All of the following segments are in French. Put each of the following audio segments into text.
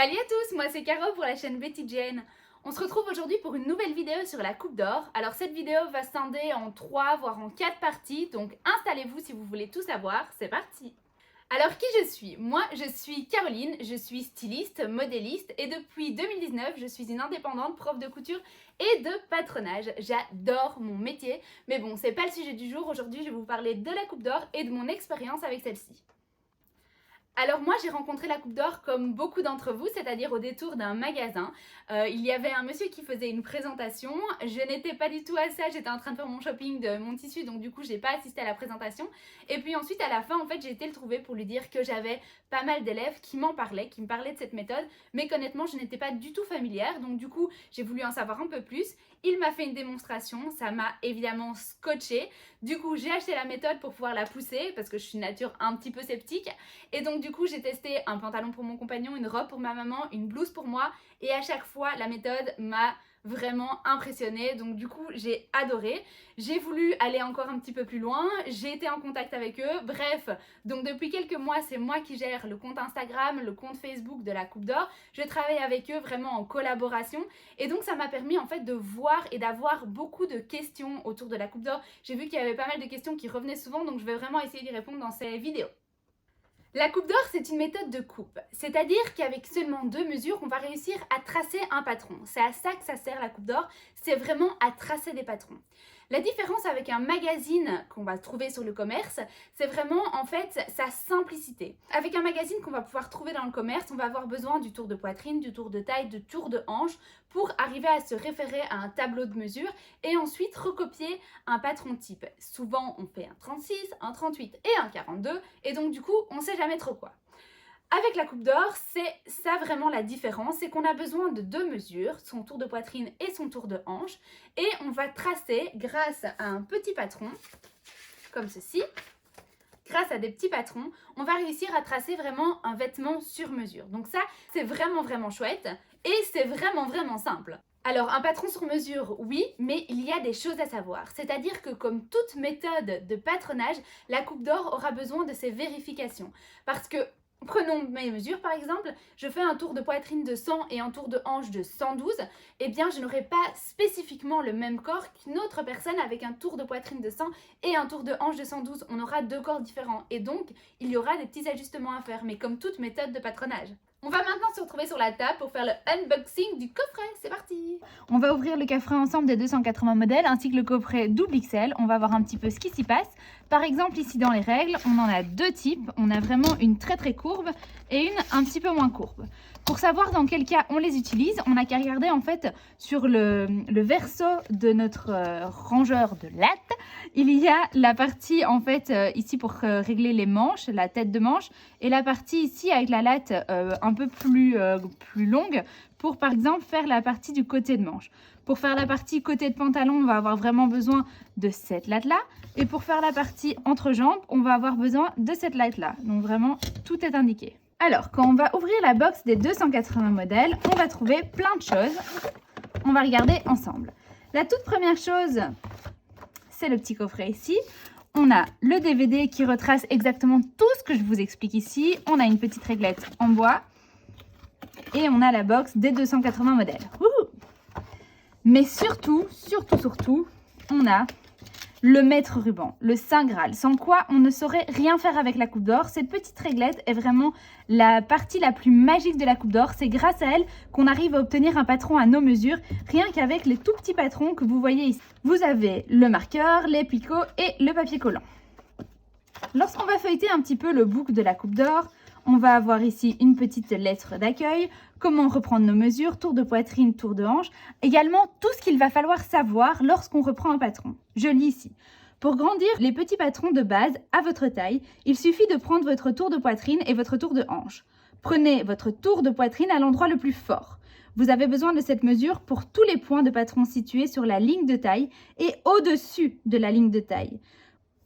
Salut à tous, moi c'est Caro pour la chaîne Betty Jane. On se retrouve aujourd'hui pour une nouvelle vidéo sur la Coupe d'Or. Alors cette vidéo va se scinder en 3 voire en 4 parties, donc installez-vous si vous voulez tout savoir, c'est parti. Alors qui je suis? Moi je suis Caroline, je suis styliste, modéliste et depuis 2019 je suis une indépendante prof de couture et de patronage. J'adore mon métier, mais bon c'est pas le sujet du jour. Aujourd'hui je vais vous parler de la Coupe d'Or et de mon expérience avec celle-ci. Alors moi j'ai rencontré la Coupe d'Or comme beaucoup d'entre vous, c'est-à-dire au détour d'un magasin. Il y avait un monsieur qui faisait une présentation, je n'étais pas du tout à ça, j'étais en train de faire mon shopping de mon tissu, donc du coup j'ai pas assisté à la présentation. Et puis ensuite à la fin en fait j'ai été le trouver pour lui dire que j'avais pas mal d'élèves qui m'en parlaient, qui me parlaient de cette méthode, mais qu'honnêtement je n'étais pas du tout familière, donc du coup j'ai voulu en savoir un peu plus. Il m'a fait une démonstration, ça m'a évidemment scotché. Du coup j'ai acheté la méthode pour pouvoir la pousser parce que je suis de nature un petit peu sceptique. Et donc du coup j'ai testé un pantalon pour mon compagnon, une robe pour ma maman, une blouse pour moi. Et à chaque fois la méthode m'a vraiment impressionnée. Donc du coup j'ai adoré. J'ai voulu aller encore un petit peu plus loin. J'ai été en contact avec eux. Bref, donc depuis quelques mois c'est moi qui gère le compte Instagram, le compte Facebook de la Coupe d'Or. Je travaille avec eux vraiment en collaboration. Et donc ça m'a permis en fait de voir et d'avoir beaucoup de questions autour de la Coupe d'Or. J'ai vu qu'il y avait pas mal de questions qui revenaient souvent, donc je vais vraiment essayer d'y répondre dans ces vidéos. La coupe d'or, c'est une méthode de coupe, c'est-à-dire qu'avec seulement 2 mesures, on va réussir à tracer un patron. C'est à ça que ça sert la coupe d'or, c'est vraiment à tracer des patrons. La différence avec un magazine qu'on va trouver sur le commerce, c'est vraiment en fait sa simplicité. Avec un magazine qu'on va pouvoir trouver dans le commerce, on va avoir besoin du tour de poitrine, du tour de taille, du tour de hanche pour arriver à se référer à un tableau de mesure et ensuite recopier un patron type. Souvent on fait un 36, un 38 et un 42 et donc du coup on ne sait jamais trop quoi. Avec la coupe d'or, c'est ça vraiment la différence, c'est qu'on a besoin de 2 mesures, son tour de poitrine et son tour de hanche, et on va tracer grâce à un petit patron, comme ceci. Grâce à des petits patrons, on va réussir à tracer vraiment un vêtement sur mesure. Donc ça, c'est vraiment chouette, et c'est vraiment simple. Alors, un patron sur mesure, oui, mais il y a des choses à savoir. C'est-à-dire que comme toute méthode de patronage, la coupe d'or aura besoin de ces vérifications. Parce que prenons mes mesures par exemple, je fais un tour de poitrine de 100 et un tour de hanche de 112, eh bien je n'aurai pas spécifiquement le même corps qu'une autre personne avec un tour de poitrine de 100 et un tour de hanche de 112. On aura 2 corps différents et donc il y aura des petits ajustements à faire, mais comme toute méthode de patronage. On va maintenant se retrouver sur la table pour faire le unboxing du coffret, c'est parti! On va ouvrir le coffret ensemble des 280 modèles ainsi que le coffret double XL. On va voir un petit peu ce qui s'y passe. Par exemple ici dans les règles, on en a 2 types. On a vraiment une très courbe et une un petit peu moins courbe. Pour savoir dans quel cas on les utilise, on n'a qu'à regarder en fait sur le verso de notre rangeur de latte. Il y a la partie en fait ici pour régler les manches, la tête de manche, et la partie ici avec la latte un peu plus longue pour par exemple faire la partie du côté de manche. Pour faire la partie côté de pantalon, on va avoir vraiment besoin de cette latte là, et pour faire la partie entre jambes, on va avoir besoin de cette latte là. Donc vraiment tout est indiqué. Alors, quand on va ouvrir la box des 280 modèles, on va trouver plein de choses. On va regarder ensemble. La toute première chose, c'est le petit coffret ici. On a le DVD qui retrace exactement tout ce que je vous explique ici. On a une petite réglette en bois. Et on a la box des 280 modèles. Wouhou! Mais surtout, on a le maître ruban, le Saint Graal, sans quoi on ne saurait rien faire avec la coupe d'or. Cette petite réglette est vraiment la partie la plus magique de la coupe d'or. C'est grâce à elle qu'on arrive à obtenir un patron à nos mesures, rien qu'avec les tout petits patrons que vous voyez ici. Vous avez le marqueur, les picots et le papier collant. Lorsqu'on va feuilleter un petit peu le book de la coupe d'or, on va avoir ici une petite lettre d'accueil, comment reprendre nos mesures, tour de poitrine, tour de hanche, également tout ce qu'il va falloir savoir lorsqu'on reprend un patron. Je lis ici. Pour grandir les petits patrons de base à votre taille, il suffit de prendre votre tour de poitrine et votre tour de hanche. Prenez votre tour de poitrine à l'endroit le plus fort. Vous avez besoin de cette mesure pour tous les points de patron situés sur la ligne de taille et au-dessus de la ligne de taille.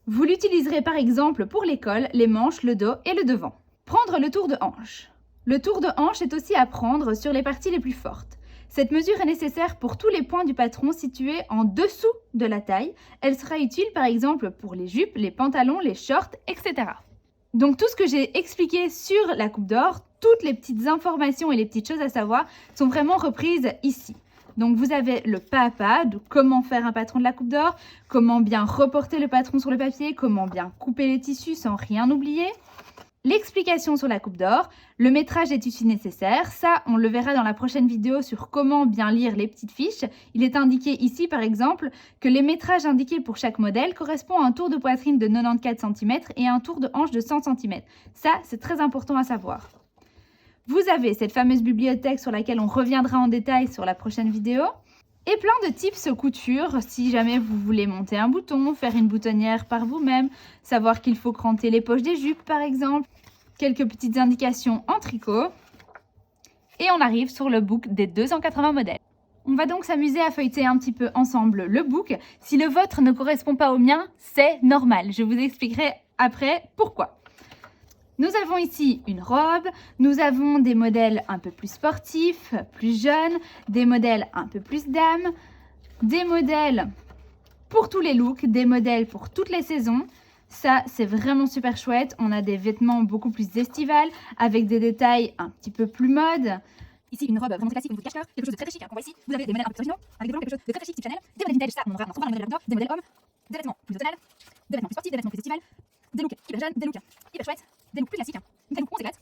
Vous l'utiliserez par exemple pour les cols, les manches, le dos et le devant. Prendre le tour de hanche. Le tour de hanche est aussi à prendre sur les parties les plus fortes. Cette mesure est nécessaire pour tous les points du patron situés en dessous de la taille. Elle sera utile par exemple pour les jupes, les pantalons, les shorts, etc. Donc tout ce que j'ai expliqué sur la coupe d'or, toutes les petites informations et les petites choses à savoir sont vraiment reprises ici. Donc vous avez le pas à pas de comment faire un patron de la coupe d'or, comment bien reporter le patron sur le papier, comment bien couper les tissus sans rien oublier. L'explication sur la coupe d'or, le métrage des tissus nécessaires, ça on le verra dans la prochaine vidéo sur comment bien lire les petites fiches. Il est indiqué ici par exemple que les métrages indiqués pour chaque modèle correspondent à un tour de poitrine de 94 cm et un tour de hanche de 100 cm. Ça c'est très important à savoir. Vous avez cette fameuse bibliothèque sur laquelle on reviendra en détail sur la prochaine vidéo. Et plein de tips couture, si jamais vous voulez monter un bouton, faire une boutonnière par vous-même, savoir qu'il faut cranter les poches des jupes par exemple, quelques petites indications en tricot. Et on arrive sur le book des 280 modèles. On va donc s'amuser à feuilleter un petit peu ensemble le book. Si le vôtre ne correspond pas au mien, c'est normal. Je vous expliquerai après pourquoi. Nous avons ici une robe, nous avons des modèles un peu plus sportifs, plus jeunes, des modèles un peu plus dames, des modèles pour tous les looks, des modèles pour toutes les saisons. Ça, c'est vraiment super chouette. On a des vêtements beaucoup plus estivales, avec des détails un petit peu plus mode. Ici, une robe vraiment très classique au niveau du cache-cœur, quelque chose de très très chic. On voit ici, vous avez des modèles un peu originaux, avec des volants, quelque chose de très très chic type Chanel, des modèles vintage, ça, on en trouvera dans le modèle outdoor, des modèles hommes, des vêtements plus automnales, des vêtements plus sportifs, des vêtements plus estivales, des looks hyper jeunes, des looks hyper chouettes, des looks plus classiques, des looks on s'éclate.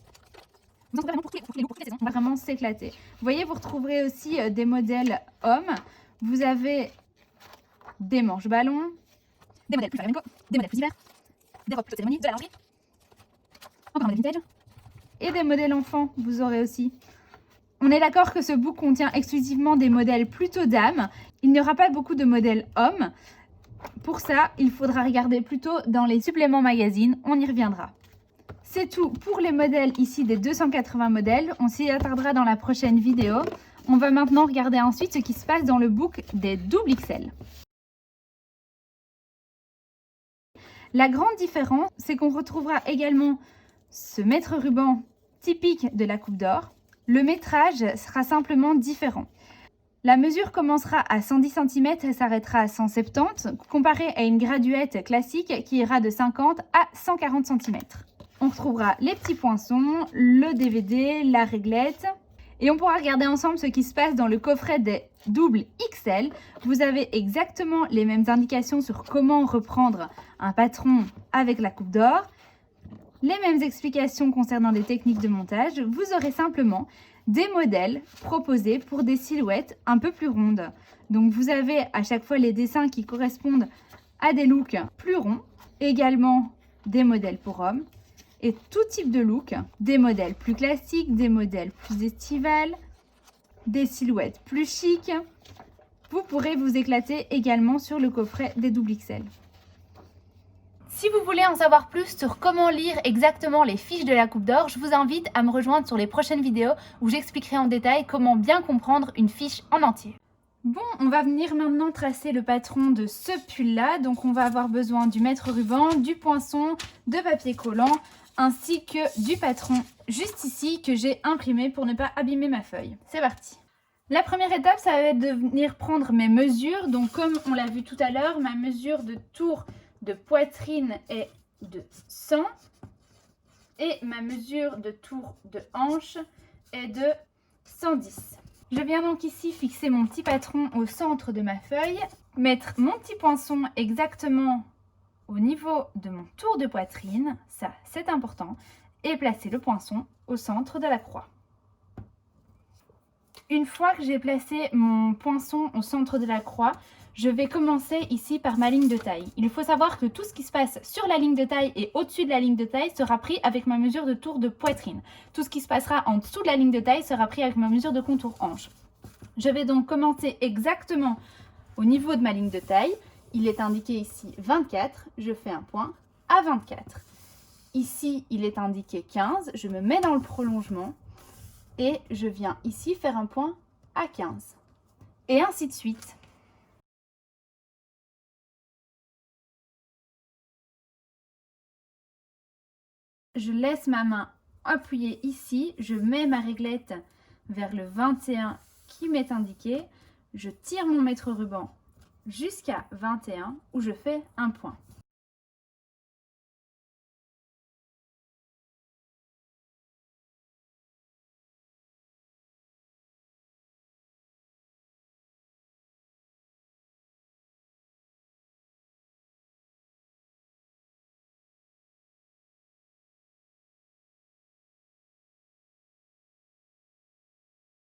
Vous en trouverez vraiment pour tous les looks, pour toutes les saisons. On va vraiment s'éclater. Vous voyez, vous retrouverez aussi des modèles hommes. Vous avez des manches ballons, des modèles plus flamenco, des modèles plus hiver, des robes plutôt cérémonie, de la lingerie, encore un modèle vintage, et des modèles enfants, vous aurez aussi. On est d'accord que ce book contient exclusivement des modèles plutôt dames. Il n'y aura pas beaucoup de modèles hommes. Pour ça, il faudra regarder plutôt dans les suppléments magazines, on y reviendra. C'est tout pour les modèles ici des 280 modèles, on s'y attardera dans la prochaine vidéo. On va maintenant regarder ensuite ce qui se passe dans le book des double XL. La grande différence, c'est qu'on retrouvera également ce mètre-ruban typique de la coupe d'or. Le métrage sera simplement différent. La mesure commencera à 110 cm et s'arrêtera à 170, comparé à une graduette classique qui ira de 50 à 140 cm. On retrouvera les petits poinçons, le DVD, la réglette. Et on pourra regarder ensemble ce qui se passe dans le coffret des double XL. Vous avez exactement les mêmes indications sur comment reprendre un patron avec la coupe d'or. Les mêmes explications concernant les techniques de montage. Vous aurez simplement des modèles proposés pour des silhouettes un peu plus rondes. Donc vous avez à chaque fois les dessins qui correspondent à des looks plus ronds. Également des modèles pour hommes. Et tout type de look, des modèles plus classiques, des modèles plus estivales, des silhouettes plus chic. Vous pourrez vous éclater également sur le coffret des double XL. Si vous voulez en savoir plus sur comment lire exactement les fiches de la coupe d'or, je vous invite à me rejoindre sur les prochaines vidéos où j'expliquerai en détail comment bien comprendre une fiche en entier. Bon, on va venir maintenant tracer le patron de ce pull-là. Donc on va avoir besoin du mètre-ruban, du poinçon, de papier collant, ainsi que du patron juste ici que j'ai imprimé pour ne pas abîmer ma feuille. C'est parti! La première étape, ça va être de venir prendre mes mesures. Donc comme on l'a vu tout à l'heure, ma mesure de tour de poitrine est de 100 et ma mesure de tour de hanche est de 110. Je viens donc ici fixer mon petit patron au centre de ma feuille, mettre mon petit poinçon exactement au niveau de mon tour de poitrine, ça c'est important, et placer le poinçon au centre de la croix. Une fois que j'ai placé mon poinçon au centre de la croix, je vais commencer ici par ma ligne de taille. Il faut savoir que tout ce qui se passe sur la ligne de taille et au-dessus de la ligne de taille sera pris avec ma mesure de tour de poitrine. Tout ce qui se passera en dessous de la ligne de taille sera pris avec ma mesure de contour hanche. Je vais donc commencer exactement au niveau de ma ligne de taille. Il est indiqué ici 24, je fais un point à 24. Ici, il est indiqué 15, je me mets dans le prolongement et je viens ici faire un point à 15. Et ainsi de suite. Je laisse ma main appuyée ici, je mets ma réglette vers le 21 qui m'est indiqué, je tire mon mètre-ruban jusqu'à 21 où je fais un point.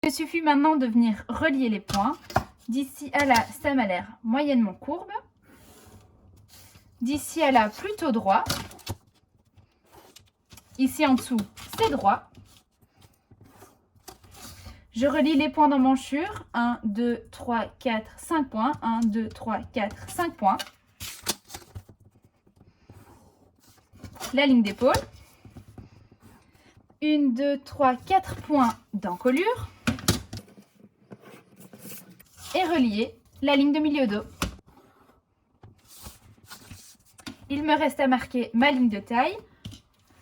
Il suffit maintenant de venir relier les points. D'ici à là, ça m'a l'air moyennement courbe. D'ici à là, plutôt droit. Ici en dessous, c'est droit. Je relie les points d'emmanchure. 1, 2, 3, 4, 5 points. 1, 2, 3, 4, 5 points. La ligne d'épaule. 1, 2, 3, 4 points d'encolure. Et relier la ligne de milieu dos. Il me reste à marquer ma ligne de taille.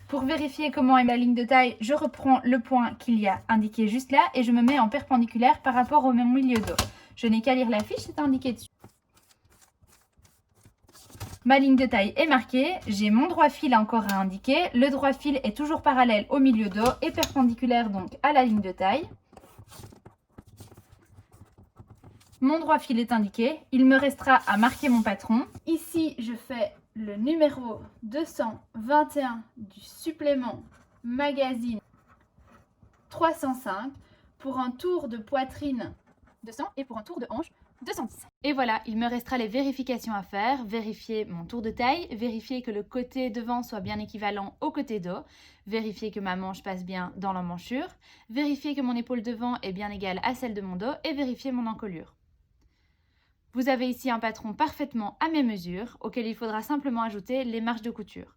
Pour vérifier comment est ma ligne de taille, je reprends le point qu'il y a indiqué juste là et je me mets en perpendiculaire par rapport au même milieu dos. Je n'ai qu'à lire la fiche, c'est indiqué dessus. Ma ligne de taille est marquée, j'ai mon droit fil encore à indiquer. Le droit fil est toujours parallèle au milieu dos et perpendiculaire donc à la ligne de taille. Mon droit fil est indiqué, il me restera à marquer mon patron. Ici, je fais le numéro 221 du supplément magazine 305 pour un tour de poitrine 200 et pour un tour de hanche 210. Et voilà, il me restera les vérifications à faire, vérifier mon tour de taille, vérifier que le côté devant soit bien équivalent au côté dos, vérifier que ma manche passe bien dans l'emmanchure, vérifier que mon épaule devant est bien égale à celle de mon dos et vérifier mon encolure. Vous avez ici un patron parfaitement à mes mesures, auquel il faudra simplement ajouter les marges de couture.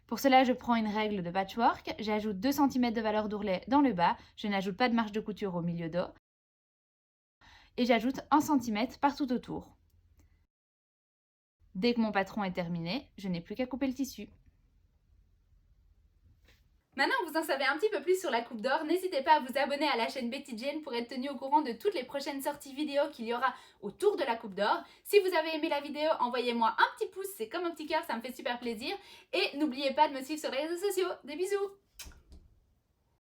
Pour cela, je prends une règle de patchwork, j'ajoute 2 cm de valeur d'ourlet dans le bas, je n'ajoute pas de marge de couture au milieu dos, et j'ajoute 1 cm partout autour. Dès que mon patron est terminé, je n'ai plus qu'à couper le tissu. Maintenant que vous en savez un petit peu plus sur la Coupe d'Or, n'hésitez pas à vous abonner à la chaîne Betty Jane pour être tenu au courant de toutes les prochaines sorties vidéo qu'il y aura autour de la Coupe d'Or. Si vous avez aimé la vidéo, envoyez-moi un petit pouce, c'est comme un petit cœur, ça me fait super plaisir. Et n'oubliez pas de me suivre sur les réseaux sociaux. Des bisous!